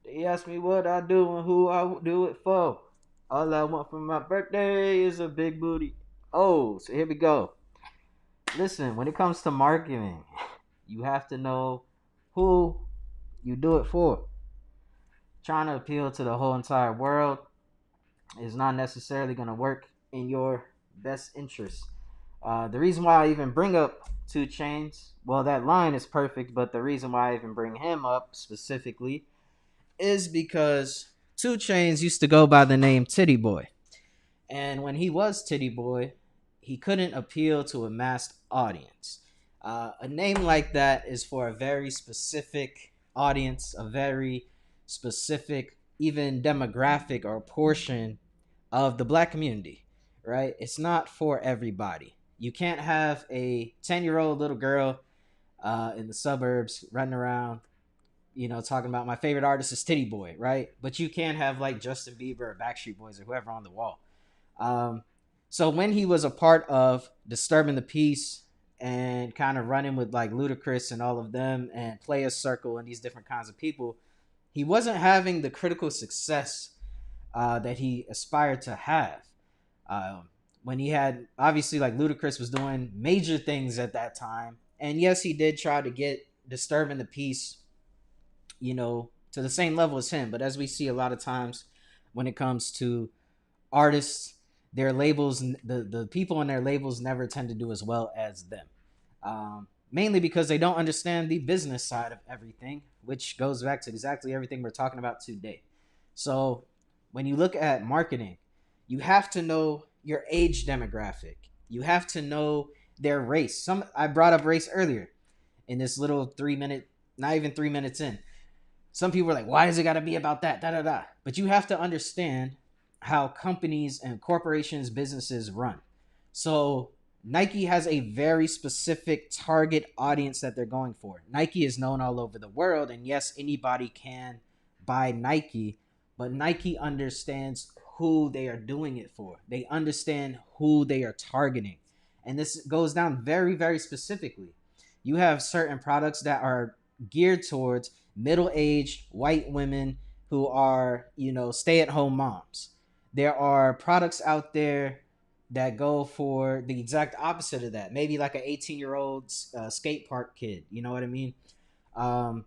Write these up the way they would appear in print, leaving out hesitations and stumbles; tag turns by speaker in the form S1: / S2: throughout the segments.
S1: They ask me what I do and who I do it for. All I want for my birthday is a big booty. Oh, so here we go. Listen, when it comes to marketing, you have to know who you do it for. Trying to appeal to the whole entire world is not necessarily going to work in your best interest. The reason why I even bring up Two Chains, well, that line is perfect, but the reason why I even bring him up specifically is because Two Chains used to go by the name TityBoi. And when he was TityBoi, he couldn't appeal to a mass audience. A name like that is for a very specific audience, a very specific, even demographic or portion of the black community, right? It's not for everybody. You can't have a 10-year-old little girl in the suburbs running around, talking about my favorite artist is TityBoi, right? But you can't have like Justin Bieber or Backstreet Boys or whoever on the wall. Um, so when he was a part of Disturbing the Peace and kind of running with like Ludacris and all of them and Players Circle and these different kinds of people, he wasn't having the critical success that he aspired to have. When he had obviously like Ludacris was doing major things at that time, and yes, he did try to get Disturbing the Peace, to the same level as him. But as we see a lot of times when it comes to artists, their labels, the people in their labels never tend to do as well as them. Mainly because they don't understand the business side of everything, which goes back to exactly everything we're talking about today. So when you look at marketing, you have to know your age demographic. You have to know their race. I brought up race earlier in this little 3 minute, not even 3 minutes in. Some people are like, why does it got to be about that? Da da da. But you have to understand how companies and corporations, businesses run. So Nike has a very specific target audience that they're going for. Nike is known all over the world, and yes, anybody can buy Nike, but Nike understands who they are doing it for. They understand who they are targeting. And this goes down very, very specifically. You have certain products that are geared towards middle-aged white women who are, stay-at-home moms. There are products out there that go for the exact opposite of that. Maybe like an 18-year-old skate park kid. You know what I mean? Um,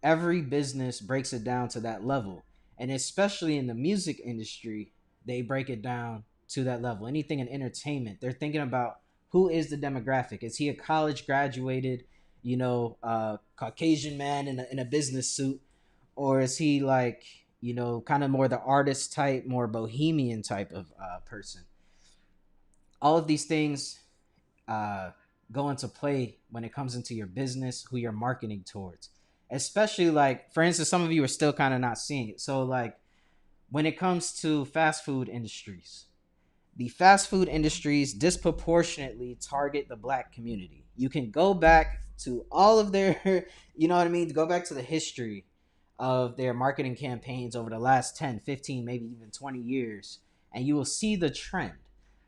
S1: every business breaks it down to that level. And especially in the music industry, they break it down to that level. Anything in entertainment, they're thinking about who is the demographic. Is he a college graduated, Caucasian man in a business suit? Or is he like, kind of more the artist type, more bohemian type of person? All of these things uh, go into play when it comes into your business, who you're marketing towards. Especially like, for instance, some of you are still kind of not seeing it. So like when it comes to fast food industries, the fast food industries disproportionately target the black community. You can go back to all of their, you know what I mean? Go back to the history of their marketing campaigns over the last 10, 15, maybe even 20 years, and you will see the trend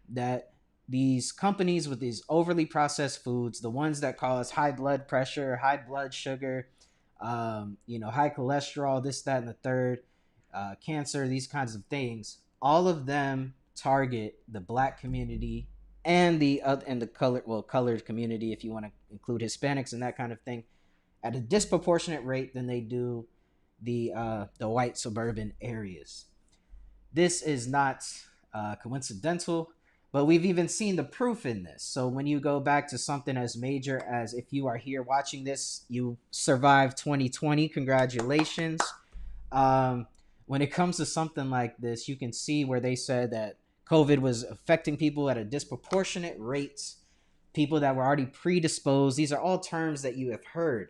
S1: that these companies with these overly processed foods, the ones that cause high blood pressure, high blood sugar, high cholesterol, this, that, and the third, cancer, these kinds of things, all of them target the black community and the colored community, if you want to include Hispanics and that kind of thing, at a disproportionate rate than they do the white suburban areas. This is not coincidental, but we've even seen the proof in this. So when you go back to something as major as, if you are here watching this, you survived 2020, congratulations. When it comes to something like this, you can see where they said that COVID was affecting people at a disproportionate rate, people that were already predisposed. These are all terms that you have heard.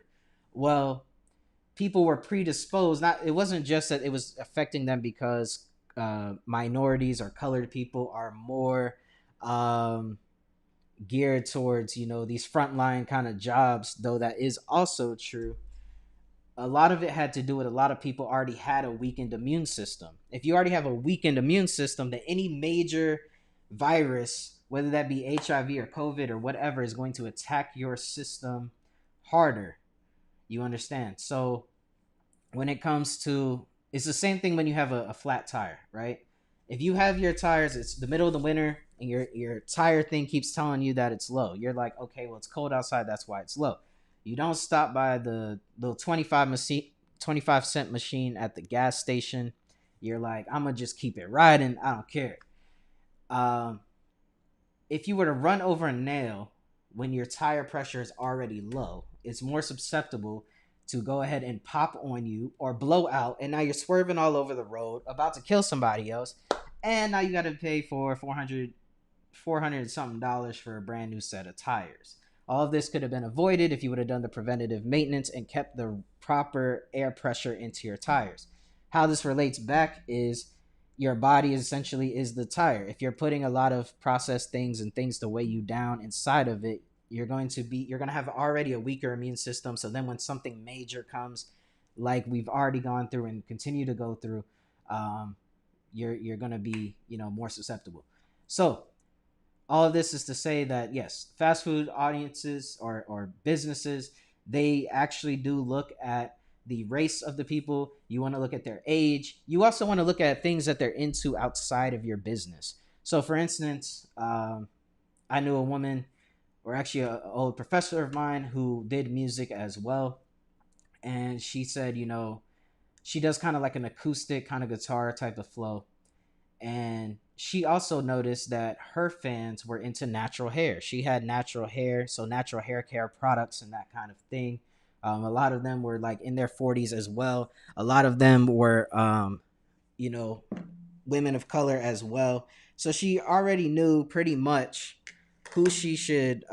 S1: Well, people were predisposed. It wasn't just that it was affecting them because minorities or colored people are more geared towards, these frontline kind of jobs, though that is also true. A lot of it had to do with a lot of people already had a weakened immune system. If you already have a weakened immune system, then any major virus, whether that be HIV or COVID or whatever, is going to attack your system harder. You understand? So when it comes to, it's the same thing when you have a flat tire, right? If you have your tires, it's the middle of the winter and your tire thing keeps telling you that it's low. You're like, okay, well, it's cold outside, that's why it's low. You don't stop by the little 25 cent machine at the gas station. You're like, I'm gonna just keep it riding, I don't care. um if you were to run over a nail when your tire pressure is already low, it's more susceptible to go ahead and pop on you or blow out. And now you're swerving all over the road, about to kill somebody else. And now you got to pay for 400 and something dollars for a brand new set of tires. All of this could have been avoided if you would have done the preventative maintenance and kept the proper air pressure into your tires. How this relates back is your body essentially is the tire. If you're putting a lot of processed things and things to weigh you down inside of it, you're going to have already a weaker immune system. So then when something major comes, like we've already gone through and continue to go through, um, you're going to be, more susceptible. So all of this is to say that yes, fast food audiences or businesses, they actually do look at the race of the people. You want to look at their age. You also want to look at things that they're into outside of your business. So for instance, I knew a woman, or actually an old professor of mine, who did music as well. And she said, she does kind of like an acoustic kind of guitar type of flow. And she also noticed that her fans were into natural hair. She had natural hair, so natural hair care products and that kind of thing. A lot of them were like in their 40s as well. A lot of them were, you know, women of color as well. So she already knew pretty much who she should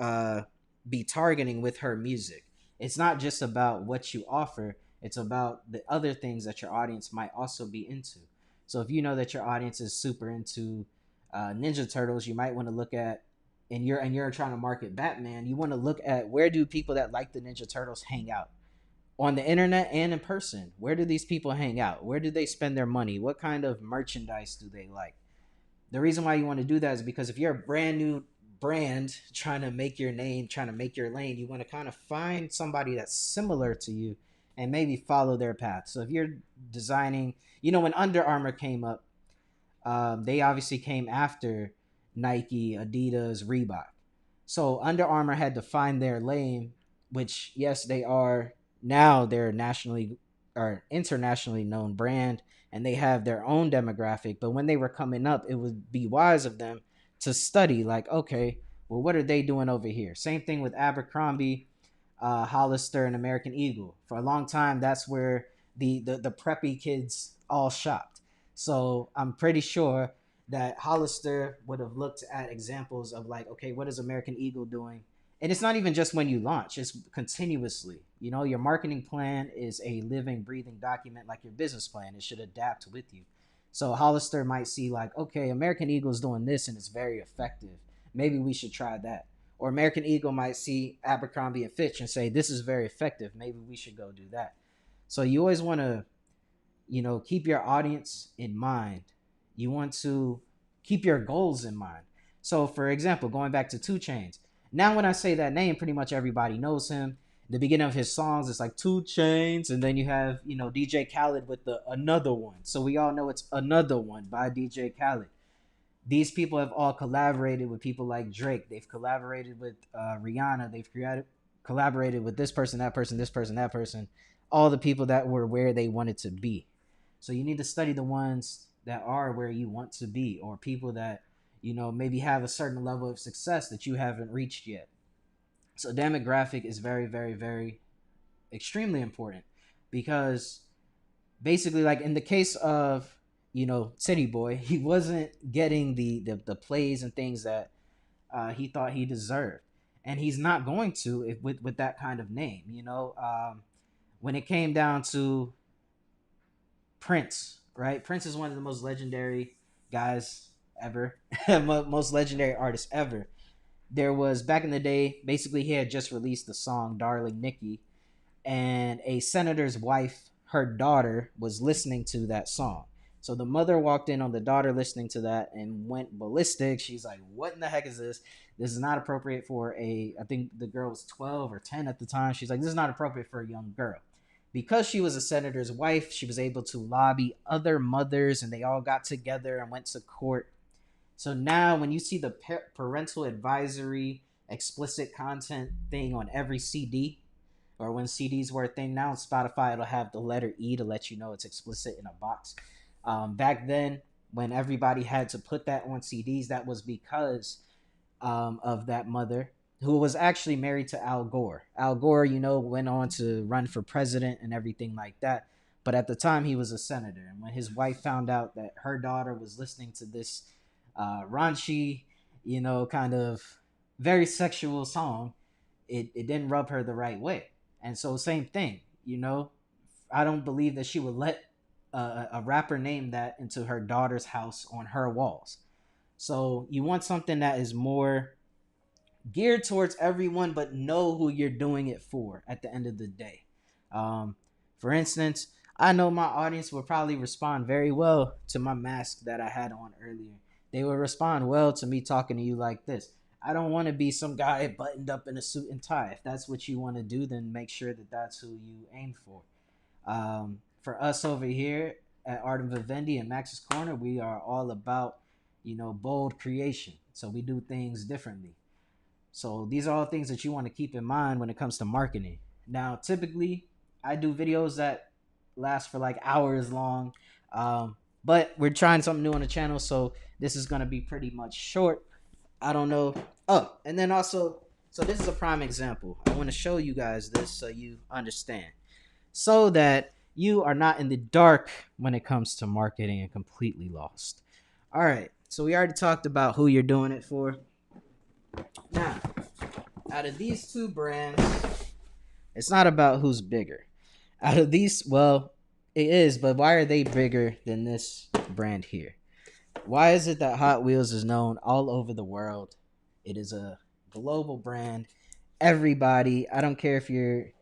S1: be targeting with her music. It's not just about what you offer, it's about the other things that your audience might also be into. So if you know that your audience is super into Ninja Turtles, you might want to look at, and you're trying to market Batman, you want to look at where do people that like the Ninja Turtles hang out on the internet and in person. Where do these people hang out? Where do they spend their money? What kind of merchandise do they like? The reason why you want to do that is because if you're a brand new brand trying to make your name, trying to make your lane, you want to kind of find somebody that's similar to you and maybe follow their path. So if you're designing, when Under Armour came up, they obviously came after Nike, Adidas, Reebok. So Under Armour had to find their lane, which yes, they're nationally or internationally known brand, and they have their own demographic. But when they were coming up, it would be wise of them to study, like, okay, well, what are they doing over here? Same thing with Abercrombie, Hollister, and American Eagle. For a long time, that's where the preppy kids all shopped. So I'm pretty sure that Hollister would have looked at examples of like, okay, what is American Eagle doing? And it's not even just when you launch, it's continuously. Your marketing plan is a living, breathing document like your business plan. It should adapt with you. So Hollister might see like, okay, American Eagle is doing this and it's very effective. Maybe we should try that. Or American Eagle might see Abercrombie and Fitch and say, this is very effective. Maybe we should go do that. So you always want to, keep your audience in mind. You want to keep your goals in mind. So for example, going back to 2 Chainz, now when I say that name, pretty much everybody knows him. The beginning of his songs, it's like 2 Chainz, and then you have, DJ Khaled with the Another One. So we all know it's Another One by DJ Khaled. These people have all collaborated with people like Drake. They've collaborated with Rihanna. Collaborated with this person, that person, this person, that person. All the people that were where they wanted to be. So you need to study the ones that are where you want to be, or people that, maybe have a certain level of success that you haven't reached yet. So demographic is very, very, very extremely important, because basically, like in the case of, TityBoi, he wasn't getting the plays and things that he thought he deserved, and he's not going to if with that kind of name. When it came down to Prince, right? Prince is one of the most legendary guys ever, most legendary artists ever. There was back in the day, basically, he had just released the song Darling Nikki, and a senator's wife, her daughter, was listening to that song. So the mother walked in on the daughter listening to that and went ballistic. She's like, what in the heck is this? This is not appropriate for I think the girl was 12 or 10 at the time. She's like, this is not appropriate for a young girl. because she was a senator's wife, she was able to lobby other mothers, and they all got together and went to court. So now, when you see the parental advisory explicit content thing on every CD, or when CDs were a thing, now on Spotify it'll have the letter E to let you know it's explicit in a box. Back then, when everybody had to put that on CDs, that was because of that mother who was actually married to Al Gore. Al Gore, went on to run for president and everything like that. But at the time, he was a senator. And when his wife found out that her daughter was listening to this raunchy, kind of very sexual song, it didn't rub her the right way. And so, same thing, I don't believe that she would let a rapper name that into her daughter's house on her walls. So you want something that is more geared towards everyone, but know who you're doing it for at the end of the day. Um, for instance, I know my audience will probably respond very well to my mask that I had on earlier. They will respond well to me talking to you like this. I don't want to be some guy buttoned up in a suit and tie. If that's what you want to do, then make sure that that's who you aim for. For us over here at Art of Vivendi and Max's Corner, we are all about, bold creation. So we do things differently. So these are all things that you want to keep in mind when it comes to marketing. Now, typically, I do videos that last for like hours long, but we're trying something new on the channel, so this is gonna be pretty much short. I don't know. Oh, and then also, so this is a prime example. I want to show you guys this so you understand, so that you are not in the dark when it comes to marketing and completely lost. All right, so we already talked about who you're doing it for. Now, out of these two brands, it's not about who's bigger. Out of these, well, it is, but why are they bigger than this brand here? Why is it that Hot Wheels is known all over the world? It is a global brand. Everybody, I don't care if you're,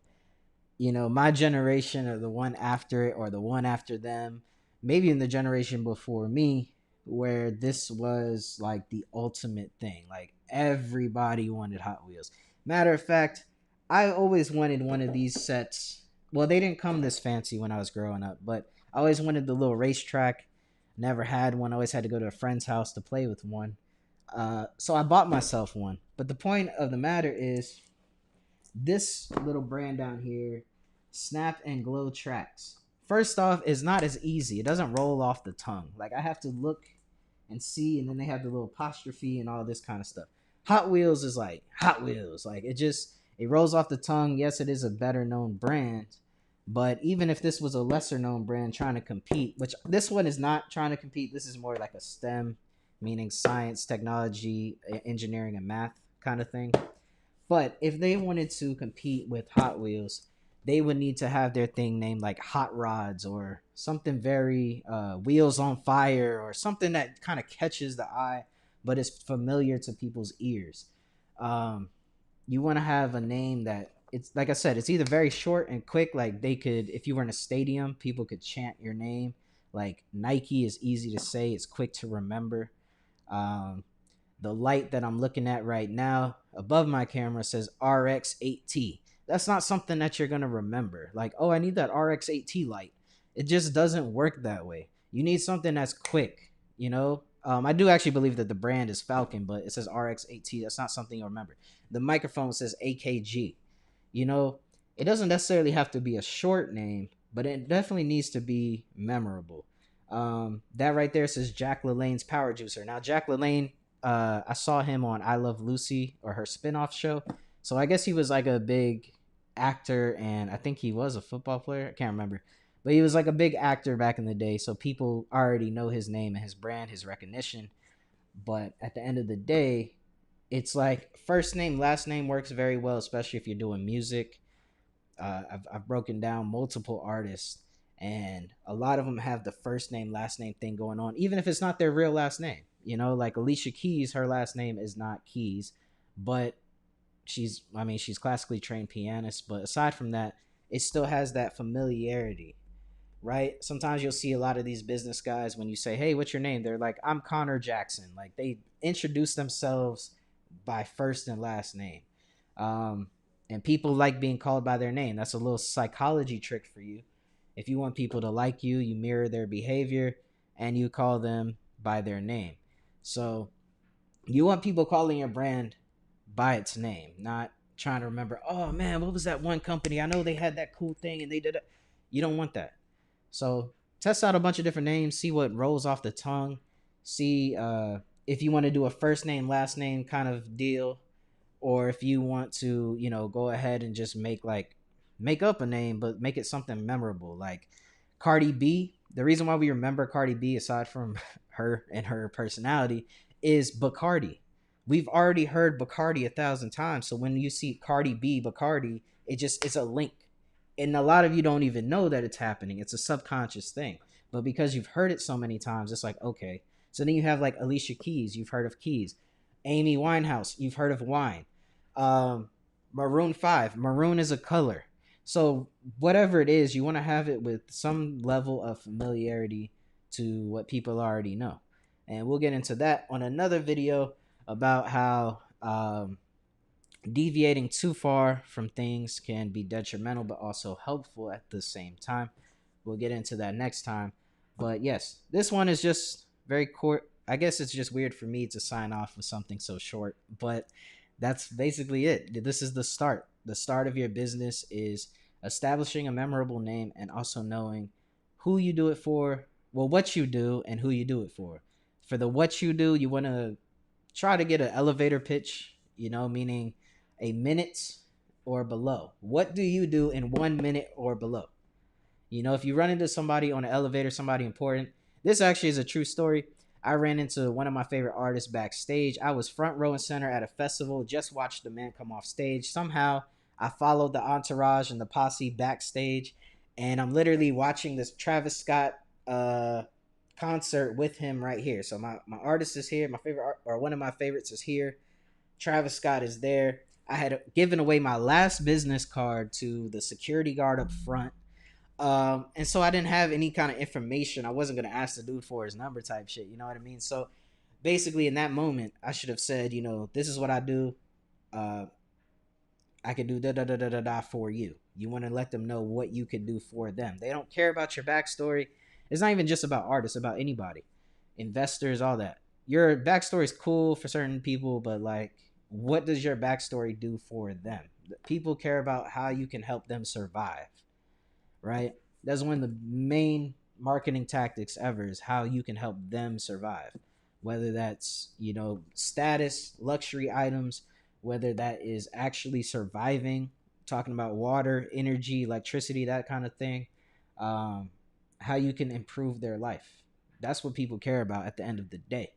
S1: my generation or the one after it or the one after them, maybe in the generation before me, where this was like the ultimate thing. Like everybody wanted Hot Wheels. Matter of fact, I always wanted one of these sets. Well, they didn't come this fancy when I was growing up, but I always wanted the little racetrack. Never had one. I always had to go to a friend's house to play with one. So I bought myself one. But the point of the matter is, this little brand down here, Snap and Glow Tracks. First off, is not as easy. It doesn't roll off the tongue. Like I have to look and see, and then they have the little apostrophe and all this kind of stuff. Hot Wheels is like Hot Wheels. Like it rolls off the tongue. Yes, it is a better known brand, but even if this was a lesser known brand trying to compete, which this one is not trying to compete, this is more like a STEM, meaning science, technology, engineering, and math kind of thing. But if they wanted to compete with Hot Wheels, they would need to have their thing named like Hot Rods or something very Wheels on Fire or something that kind of catches the eye but is familiar to people's ears. You want to have a name that, it's like I said, it's either very short and quick, like they could, if you were in a stadium, people could chant your name. Like Nike is easy to say, it's quick to remember. um, the light that I'm looking at right now above my camera says RX8T. That's not something that you're going to remember. Like, oh, I need that RX8T light. It just doesn't work that way. You need something that's quick, I do actually believe that the brand is Falcon, but it says RX8T. That's not something you'll remember. The microphone says AKG. It doesn't necessarily have to be a short name, but it definitely needs to be memorable. That right there says Jack LaLanne's Power Juicer. Now, Jack LaLanne, I saw him on I Love Lucy, or her spinoff show. So I guess he was like a big actor, and I think he was a football player. I can't remember. But he was like a big actor back in the day, so people already know his name and his brand, his recognition. But at the end of the day, it's like first name, last name works very well, especially if you're doing music. I've broken down multiple artists, and a lot of them have the first name, last name thing going on, even if it's not their real last name. Like Alicia Keys, her last name is not Keys, but she's classically trained pianist. But aside from that, it still has that familiarity, right? Sometimes you'll see a lot of these business guys, when you say, hey, what's your name? They're like, I'm Connor Jackson. Like they introduce themselves by first and last name. And people like being called by their name. That's a little psychology trick for you. If you want people to like you, you mirror their behavior and you call them by their name. So you want people calling your brand by its name, not trying to remember, oh man, what was that one company? I know they had that cool thing and they did it. You don't want that. So test out a bunch of different names, see what rolls off the tongue, see if you want to do a first name, last name kind of deal, or if you want to, go ahead and just make up a name, but make it something memorable. Like Cardi B. The reason why we remember Cardi B, aside from her and her personality, is Bacardi. We've already heard Bacardi 1,000 times. So when you see Cardi B, Bacardi, it's a link. And a lot of you don't even know that it's happening. It's a subconscious thing. But because you've heard it so many times, it's like, okay. So then you have like Alicia Keys, you've heard of Keys. Amy Winehouse, you've heard of Wine. Maroon 5, maroon is a color. So whatever it is, you want to have it with some level of familiarity to what people already know. And we'll get into that on another video about how deviating too far from things can be detrimental but also helpful at the same time. We'll get into that next time. But yes, this one is just very court. I guess it's just weird for me to sign off with something so short, but that's basically it. This is the start. The start of your business is establishing a memorable name and also knowing who you do it for, well, what you do and who you do it for. For the what you do, you want to try to get an elevator pitch, meaning a minute or below. What do you do in 1 minute or below? If you run into somebody on an elevator, somebody important, this actually is a true story. I ran into one of my favorite artists backstage. I was front row and center at a festival, just watched the man come off stage. Somehow I followed the entourage and the posse backstage, and I'm literally watching this Travis Scott concert with him right here. So my artist is here. My favorite or one of my favorites is here. Travis Scott is there. I had given away my last business card to the security guard up front. And so I didn't have any kind of information. I wasn't going to ask the dude for his number type shit. You know what I mean? So basically in that moment, I should have said, this is what I do. I can do da da da da da da for you. You want to let them know what you can do for them. They don't care about your backstory. It's not even just about artists, about anybody, investors, all that. Your backstory is cool for certain people, but like, what does your backstory do for them? People care about how you can help them survive, right? That's one of the main marketing tactics ever, is how you can help them survive. Whether that's, status, luxury items, whether that is actually surviving, talking about water, energy, electricity, that kind of thing. How you can improve their life. That's what people care about at the end of the day.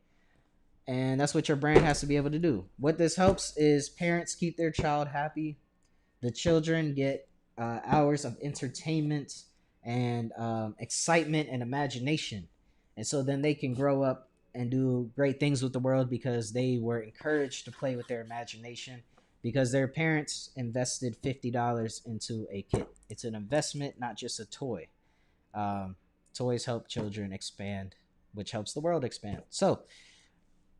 S1: And that's what your brand has to be able to do. What this helps is parents keep their child happy. The children get hours of entertainment and excitement and imagination. And so then they can grow up and do great things with the world because they were encouraged to play with their imagination, because their parents invested $50 into a kit. It's an investment, not just a toy. Toys help children expand, which helps the world expand. So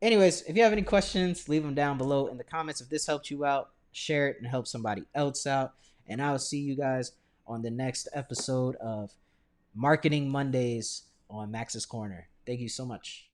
S1: anyways, if you have any questions, leave them down below in the comments. If this helped you out, share it and help somebody else out. And I'll see you guys on the next episode of Marketing Mondays on Max's Corner. Thank you so much.